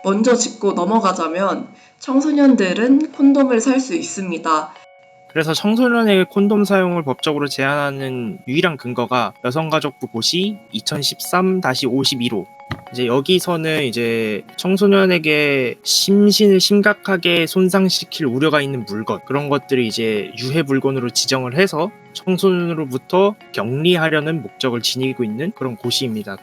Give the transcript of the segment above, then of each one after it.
먼저 짚고 넘어가자면 청소년들은 콘돔을 살 수 있습니다. 그래서 청소년에게 콘돔 사용을 법적으로 제한하는 유일한 근거가 여성가족부 고시 2013-52호. 이제 여기서는 이제 청소년에게 심신을 심각하게 손상시킬 우려가 있는 물건, 그런 것들이 이제 유해 물건으로 지정을 해서 청소년으로부터 격리하려는 목적을 지니고 있는 그런 고시입니다.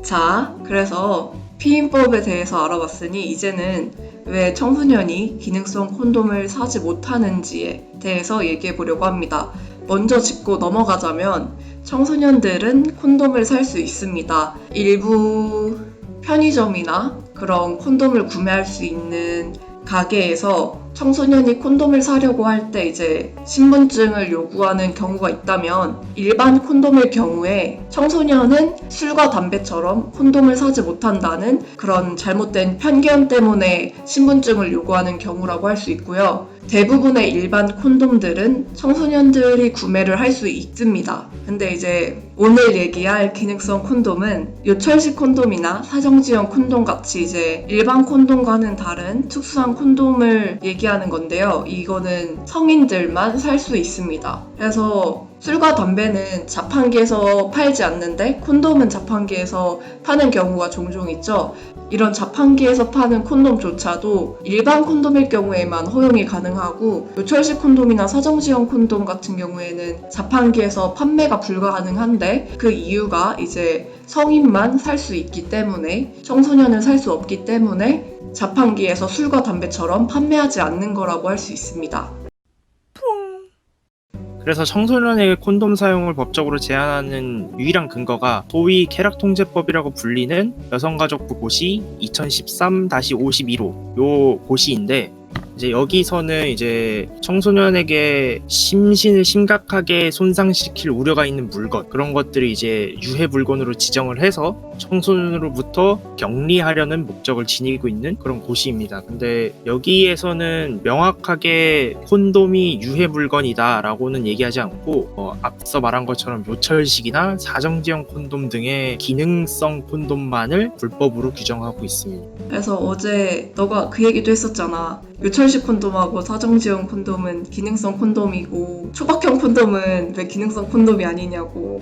자, 그래서 피임법에 대해서 알아봤으니 이제는 왜 청소년이 기능성 콘돔을 사지 못하는지에 대해서 얘기해 보려고 합니다. 먼저 짚고 넘어가자면 청소년들은 콘돔을 살 수 있습니다. 일부 편의점이나 그런 콘돔을 구매할 수 있는 가게에서 청소년이 콘돔을 사려고 할 때 이제 신분증을 요구하는 경우가 있다면, 일반 콘돔일 경우에 청소년은 술과 담배처럼 콘돔을 사지 못한다는 그런 잘못된 편견 때문에 신분증을 요구하는 경우라고 할 수 있고요. 대부분의 일반 콘돔들은 청소년들이 구매를 할 수 있습니다. 근데 이제 오늘 얘기할 기능성 콘돔은 요철식 콘돔이나 사정지형 콘돔 같이 이제 일반 콘돔과는 다른 특수한 콘돔을 얘기하는 건데요. 이거는 성인들만 살 수 있습니다. 그래서 술과 담배는 자판기에서 팔지 않는데 콘돔은 자판기에서 파는 경우가 종종 있죠. 이런 자판기에서 파는 콘돔조차도 일반 콘돔일 경우에만 허용이 가능하고, 요철식 콘돔이나 사정지형 콘돔 같은 경우에는 자판기에서 판매가 불가능한데, 그 이유가 이제 성인만 살 수 있기 때문에, 청소년은 살 수 없기 때문에 자판기에서 술과 담배처럼 판매하지 않는 거라고 할 수 있습니다. 그래서 청소년에게 콘돔 사용을 법적으로 제한하는 유일한 근거가 소위 쾌락통제법이라고 불리는 여성가족부 고시 2013-51호 요 고시인데, 이제 여기서는 이제 청소년에게 심신을 심각하게 손상시킬 우려가 있는 물건, 그런 것들이 이제 유해 물건으로 지정을 해서 청소년으로부터 격리하려는 목적을 지니고 있는 그런 고시입니다. 근데 여기에서는 명확하게 콘돔이 유해 물건이다 라고는 얘기하지 않고, 앞서 말한 것처럼 요철식이나 사정지형 콘돔 등의 기능성 콘돔만을 불법으로 규정하고 있습니다. 그래서 어제 너가 그 얘기도 했었잖아. 요철식 콘돔하고 사정지형 콘돔은 기능성 콘돔이고 초박형 콘돔은 왜 기능성 콘돔이 아니냐고.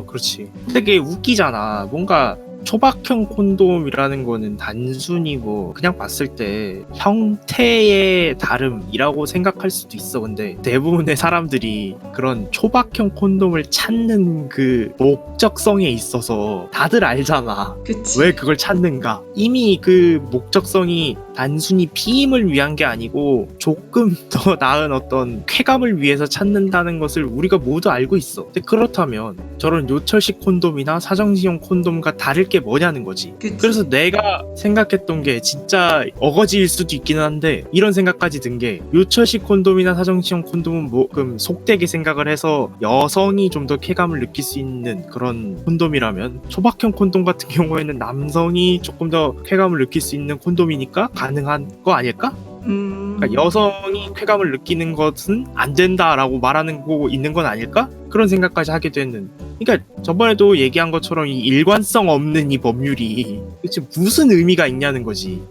그렇지. 되게 웃기잖아. 뭔가 초박형 콘돔이라는 거는 단순히 뭐 그냥 봤을 때 형태의 다름이라고 생각할 수도 있어. 근데 대부분의 사람들이 그런 초박형 콘돔을 찾는 그 목적성에 있어서 다들 알잖아. 그치. 왜 그걸 찾는가? 이미 그 목적성이 단순히 피임을 위한 게 아니고 조금 더 나은 어떤 쾌감을 위해서 찾는다는 것을 우리가 모두 알고 있어. 근데 그렇다면 저런 요철식 콘돔이나 사정지형 콘돔과 다를 게 뭐냐는 거지. 그치. 그래서 내가 생각했던 게 진짜 어거지일 수도 있기는 한데, 이런 생각까지 든 게, 요철식 콘돔이나 사정지형 콘돔은 조금 속되게 생각을 해서 여성이 좀 더 쾌감을 느낄 수 있는 그런 콘돔이라면, 초박형 콘돔 같은 경우에는 남성이 조금 더 쾌감을 느낄 수 있는 콘돔이니까 가능한 거 아닐까? 그러니까 여성이 쾌감을 느끼는 것은 안 된다라고 말하는 거 있는 건 아닐까? 그런 생각까지 하게 되는. 그러니까 저번에도 얘기한 것처럼 이 일관성 없는 이 법률이 도대체 무슨 의미가 있냐는 거지.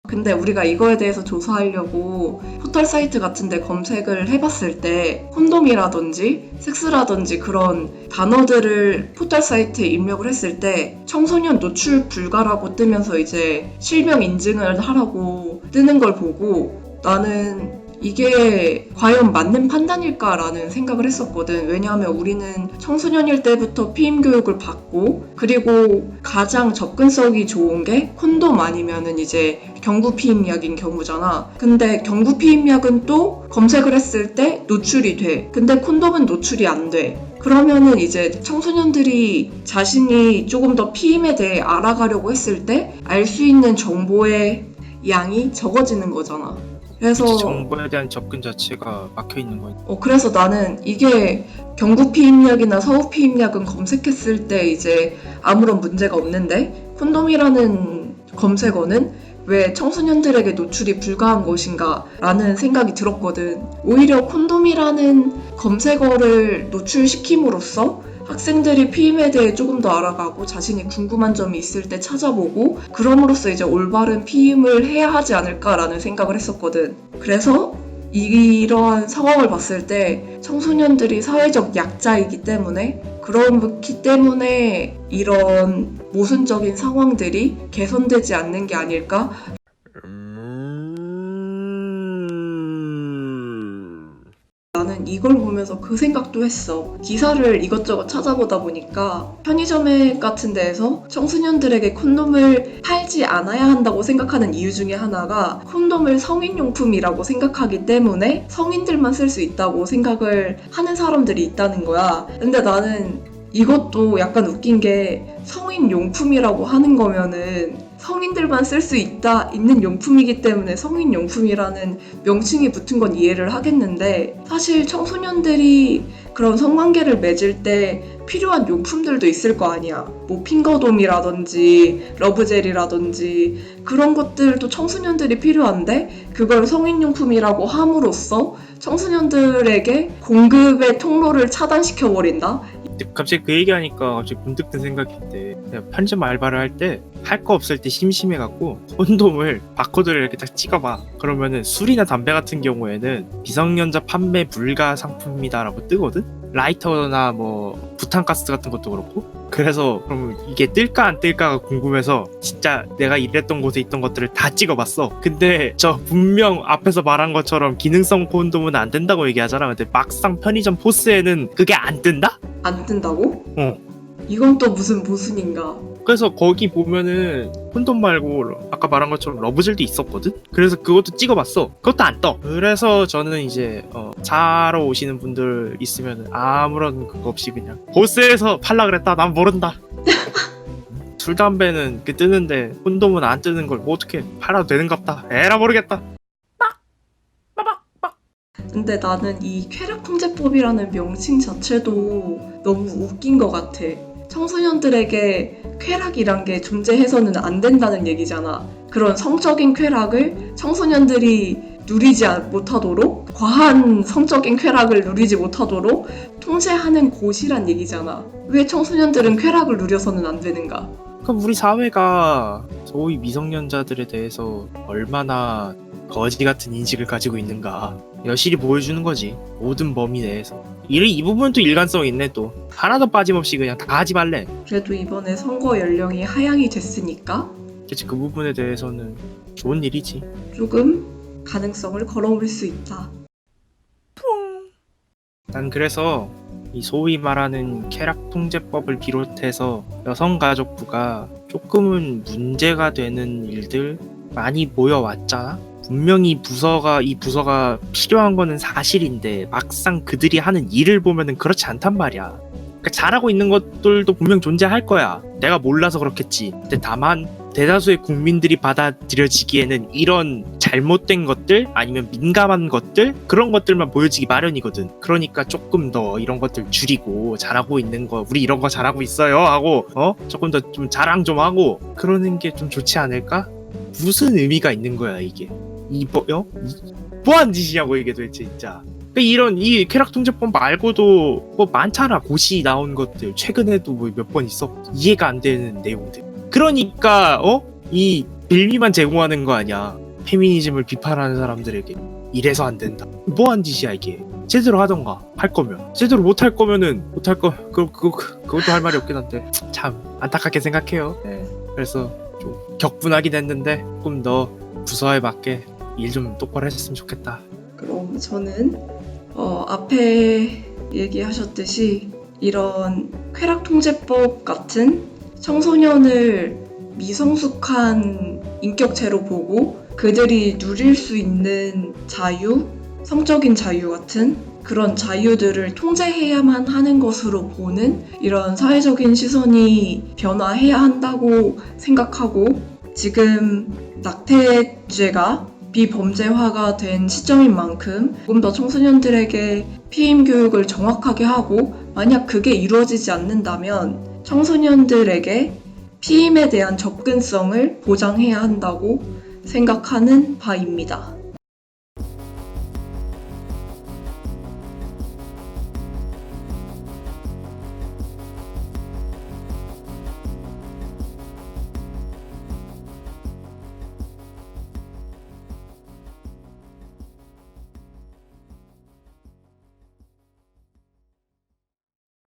근데 우리가 이거에 대해서 조사하려고 포털 사이트 같은 데 검색을 해봤을 때 콘돔이라든지 섹스라든지 그런 단어들을 포털 사이트에 입력을 했을 때 청소년 노출 불가라고 뜨면서 이제 실명 인증을 하라고 뜨는 걸 보고, 나는 이게 과연 맞는 판단일까라는 생각을 했었거든. 왜냐하면 우리는 청소년일 때부터 피임 교육을 받고, 그리고 가장 접근성이 좋은 게 콘돔 아니면은 이제 경구 피임약인 경우잖아. 근데 경구 피임약은 또 검색을 했을 때 노출이 돼. 근데 콘돔은 노출이 안 돼. 그러면은 이제 청소년들이 자신이 조금 더 피임에 대해 알아가려고 했을 때 알 수 있는 정보의 양이 적어지는 거잖아. 그래서 정보에 대한 접근 자체가 막혀 있는 거니까. 그래서 나는 이게 경구 피임약이나 서구 피임약은 검색했을 때 이제 아무런 문제가 없는데, 콘돔이라는 검색어는 왜 청소년들에게 노출이 불가한 것인가 라는 생각이 들었거든. 오히려 콘돔이라는 검색어를 노출시킴으로써 학생들이 피임에 대해 조금 더 알아가고 자신이 궁금한 점이 있을 때 찾아보고 그럼으로써 이제 올바른 피임을 해야 하지 않을까라는 생각을 했었거든. 그래서 이러한 상황을 봤을 때 청소년들이 사회적 약자이기 때문에 그렇기 때문에 이런 모순적인 상황들이 개선되지 않는 게 아닐까? 나는 이걸 보면서 그 생각도 했어. 기사를 이것저것 찾아보다 보니까 편의점 같은 데에서 청소년들에게 콘돔을 팔지 않아야 한다고 생각하는 이유 중에 하나가 콘돔을 성인용품이라고 생각하기 때문에 성인들만 쓸 수 있다고 생각을 하는 사람들이 있다는 거야. 근데 나는 이것도 약간 웃긴 게 성인용품이라고 하는 거면은 성인들만 쓸 수 있는 용품이기 때문에 성인용품이라는 명칭이 붙은 건 이해를 하겠는데 사실 청소년들이 그런 성관계를 맺을 때 필요한 용품들도 있을 거 아니야. 뭐 핑거돔이라든지 러브젤이라든지 그런 것들도 청소년들이 필요한데 그걸 성인용품이라고 함으로써 청소년들에게 공급의 통로를 차단시켜버린다? 갑자기 그 얘기하니까 갑자기 문득 든 생각인데 내가 편의점 알바를 할 때 할 거 없을 때 심심해갖고 콘돔을 바코드를 이렇게 딱 찍어봐. 그러면은 술이나 담배 같은 경우에는 미성년자 판매 불가 상품이다라고 뜨거든? 라이터나 뭐 부탄가스 같은 것도 그렇고. 그래서 그럼 이게 뜰까 안 뜰까가 궁금해서 진짜 내가 일했던 곳에 있던 것들을 다 찍어봤어. 근데 저 분명 앞에서 말한 것처럼 기능성 콘돔은 안 된다고 얘기하잖아. 근데 막상 편의점 포스에는 그게 안 뜬다? 안 뜬다고? 어. 이건 또 무슨 모순인가? 그래서 거기 보면은 콘돔 말고 아까 말한 것처럼 러브젤도 있었거든? 그래서 그것도 찍어봤어. 그것도 안 떠. 그래서 저는 이제 자러 오시는 분들 있으면 아무런 그거 없이 그냥 보스에서 팔라 그랬다. 난 모른다. 술 담배는 그 뜨는데 콘돔은 안 뜨는 걸 뭐 어떻게 팔아도 되는갑다. 에라 모르겠다. 근데 나는 이 쾌락통제법이라는 명칭 자체도 너무 웃긴 것 같아. 청소년들에게 쾌락이란 게 존재해서는 안 된다는 얘기잖아. 그런 성적인 쾌락을 청소년들이 누리지 못하도록, 과한 성적인 쾌락을 누리지 못하도록 통제하는 곳이란 얘기잖아. 왜 청소년들은 쾌락을 누려서는 안 되는가? 그럼 우리 사회가 소위 미성년자들에 대해서 얼마나 거지 같은 인식을 가지고 있는가 여실히 보여주는 거지. 모든 범위 내에서. 이 부분도 일관성 있네 또. 하나도 빠짐없이 그냥 다 하지 말래. 그래도 이번에 선거 연령이 하향이 됐으니까 그치, 그 부분에 대해서는 좋은 일이지. 조금 가능성을 걸어올 수 있다. 난 그래서 이 소위 말하는 쾌락통제법을 비롯해서 여성가족부가 조금은 문제가 되는 일들 많이 모여왔잖아. 분명히 이 부서가 필요한 거는 사실인데 막상 그들이 하는 일을 보면은 그렇지 않단 말이야. 그러니까 잘하고 있는 것들도 분명 존재할 거야. 내가 몰라서 그렇겠지. 근데 다만 대다수의 국민들이 받아들여지기에는 이런 잘못된 것들 아니면 민감한 것들 그런 것들만 보여지기 마련이거든. 그러니까 조금 더 이런 것들 줄이고 잘하고 있는 거 우리 이런 거 잘하고 있어요 하고 조금 더 좀 자랑 좀 하고 그러는 게 좀 좋지 않을까? 무슨 의미가 있는 거야 이게? 뭐한 짓이냐고 이게 도대체 진짜. 이런 이 쾌락통제법 말고도 뭐 많잖아. 고시 나온 것들 최근에도 뭐 몇 번 있어. 이해가 안 되는 내용들. 그러니까 이 빌미만 제공하는 거 아니야. 페미니즘을 비판하는 사람들에게 이래서 안 된다. 뭐한 짓이야 이게. 제대로 하던가 할 거면. 제대로 못 할 거면은 그것도 할 말이 없긴 한데 참 안타깝게 생각해요. 네. 그래서 좀 격분하긴 했는데 조금 더 부서에 맞게 일 좀 똑바로 했으면 좋겠다. 그럼 저는 앞에 얘기하셨듯이 이런 쾌락통제법 같은 청소년을 미성숙한 인격체로 보고 그들이 누릴 수 있는 자유, 성적인 자유 같은 그런 자유들을 통제해야만 하는 것으로 보는 이런 사회적인 시선이 변화해야 한다고 생각하고 지금 낙태죄가 비범죄화가 된 시점인 만큼 조금 더 청소년들에게 피임 교육을 정확하게 하고 만약 그게 이루어지지 않는다면 청소년들에게 피임에 대한 접근성을 보장해야 한다고 생각하는 바입니다.